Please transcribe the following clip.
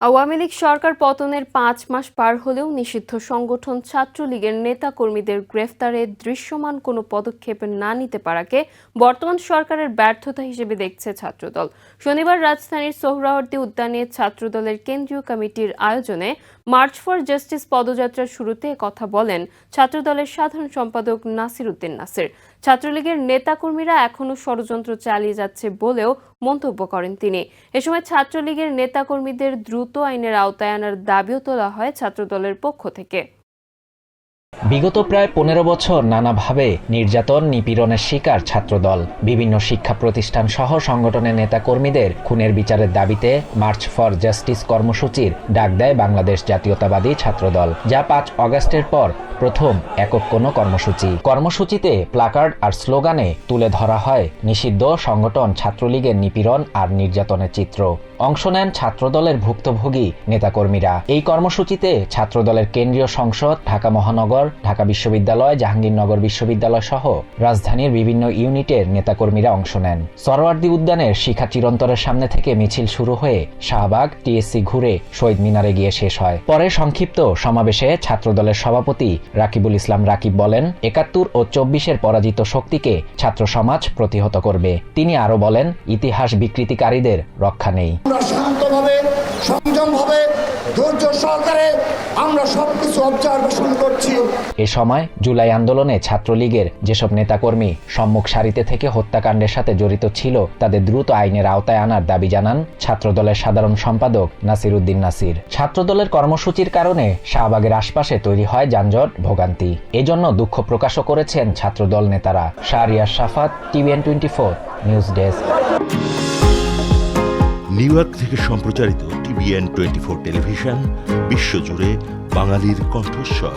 আওয়ামী লীগ সরকার পতনের ৫ মাস পার হলেও নিষিদ্ধ সংগঠন ছাত্রলীগের নেতাকর্মীদের গ্রেফতারে দৃশ্যমান কোনো পদক্ষেপ না নিতে পারাকে বর্তমান সরকারের ব্যর্থতা হিসেবে দেখছে ছাত্রদল। শনিবার রাজধানীর সোহরাওয়ার্দী উদ্যানে ছাত্রদলের কেন্দ্রীয় কমিটির আয়োজনে মার্চ ফর জাস্টিস পদযাত্রার শুরুতে কথা বলেন ছাত্রদলের সাধারণ সম্পাদক নাসির উদ্দিন নাসির। ছাত্রলীগের নেতাকর্মীরা এখনও ষড়যন্ত্র চালিয়ে যাচ্ছে বলেও মন্তব্য করেন তিনি। এ সময় ছাত্রলীগের নেতাকর্মীদের দ্রুত আইনের আওতায় আনার দাবিও তোলা হয় ছাত্রদলের পক্ষ থেকে। বিগত প্রায় ১৫ বছর নানাভাবে নির্যাতন নিপীড়নের শিকার ছাত্রদল। বিভিন্ন শিক্ষা প্রতিষ্ঠান সহ সংগঠনের নেতাকর্মীদের খুনের বিচারের দাবিতে মার্চ ফর জাস্টিস কর্মসূচির ডাক দেয় বাংলাদেশ জাতীয়তাবাদী ছাত্রদল, যা ৫ অগাস্টের পর প্রথম একক কোনো কর্মসূচিতে প্লাকার্ড আর স্লোগানে তুলে ধরা হয় নিষিদ্ধ সংগঠন ছাত্রলীগের নিপীড়ন আর নির্যাতনের চিত্র। অংশ নেন ছাত্রদলের ভুক্তভোগী নেতাকর্মীরা। এই কর্মসূচিতে ছাত্রদলের কেন্দ্রীয় সংসদ, ঢাকা মহানগর, ঢাকা বিশ্ববিদ্যালয়, জাহাঙ্গীরনগর বিশ্ববিদ্যালয় সহ রাজধানীর বিভিন্ন ইউনিটের নেতাকর্মীরা অংশ নেন। সোহরাওয়ার্দী উদ্যানের শিখা চিরন্তরের সামনে থেকে মিছিল শুরু হয়ে শাহবাগ, টিএসসি ঘুরে শহীদ মিনারে গিয়ে শেষ হয়। পরে সংক্ষিপ্ত সমাবেশে ছাত্রদলের সভাপতি রাকিবুল ইসলাম রাকিব বলেন, ৭১ ও ২৪-এর পরাজিত শক্তিকে ছাত্র সমাজ প্রতিহত করবে। তিনি আরো বলেন, ইতিহাস বিকৃতিকারীদের রক্ষা নেই। শান্তভাবে, সংযমভাবে, ধৈর্য সহকারে আমরা সবকিছু অবজারভেশন করছি। এ সময় জুলাই আন্দোলনে ছাত্রলীগের যেসব নেতাকর্মী সম্মুখ সারিতে থেকে হত্যাকাণ্ডের সাথে জড়িত ছিল তাদের দ্রুত আইনের আওতায় আনার দাবি জানান ছাত্রদলের সাধারণ সম্পাদক নাসির উদ্দিন নাসির। ছাত্রদলের কর্মসূচির কারণে শাহবাগের আশপাশে তৈরি হয় যানজট, ভোগান্তি। এজন্য দুঃখ প্রকাশও করেছেন ছাত্রদল নেতারা। শাহরিয়ার সাফাত, TVN 24 news desk. New York থেকে সম্প্রচারিত TVN 24 টেলিভিশন বিশ্বজুড়ে বাঙালির কণ্ঠস্বর।